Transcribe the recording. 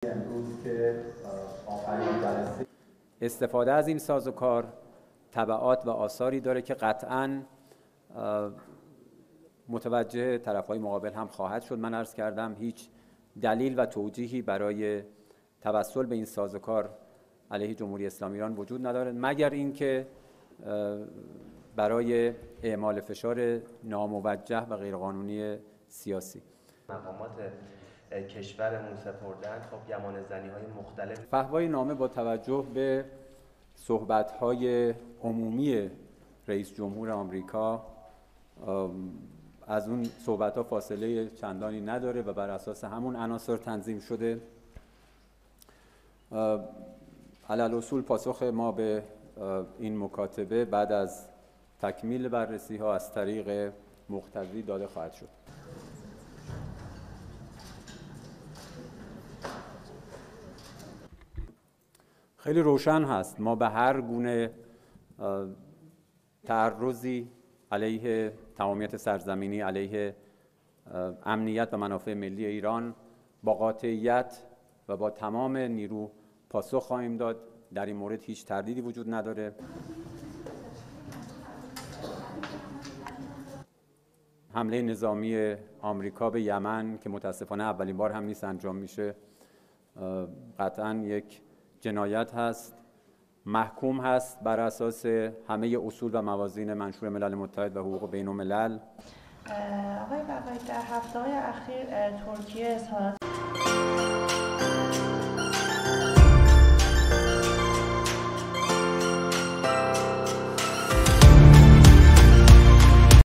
امروز که آخرین جلسه استفاده از این سازوکار تبعات و آثاری داره که قطعاً متوجه طرف‌های مقابل هم خواهد شد. من عرض کردم هیچ دلیل و توجیهی برای توسل به این سازوکار علیه جمهوری اسلامی ایران وجود ندارد، مگر اینکه برای اعمال فشار ناموجه و غیرقانونی سیاسی. مقامات کشورمون سپردن خب گمانه‌زنی‌های مختلف. فحوای نامه با توجه به صحبت‌های عمومی رئیس جمهور آمریکا از اون صحبت‌ها فاصله چندانی نداره و بر اساس همون عناصر تنظیم شده. علالرسول پاسخ ما به این مکاتبه بعد از تکمیل بررسی‌ها از طریق مقتضی داده خواهد شد. خیلی روشن هست ما به هر گونه تعرضی علیه تمامیت سرزمینی، علیه امنیت و منافع ملی ایران با قاطعیت و با تمام نیرو پاسخ خواهیم داد. در این مورد هیچ تردیدی وجود نداره. حمله نظامی آمریکا به یمن که متاسفانه اولین بار هم نیست انجام میشه، قطعاً یک جنایت هست، محکوم هست بر اساس همه اصول و موازین منشور ملل متحد و حقوق بین الملل. آقای بقایی، در هفته‌های اخیر ترکیه اظهارات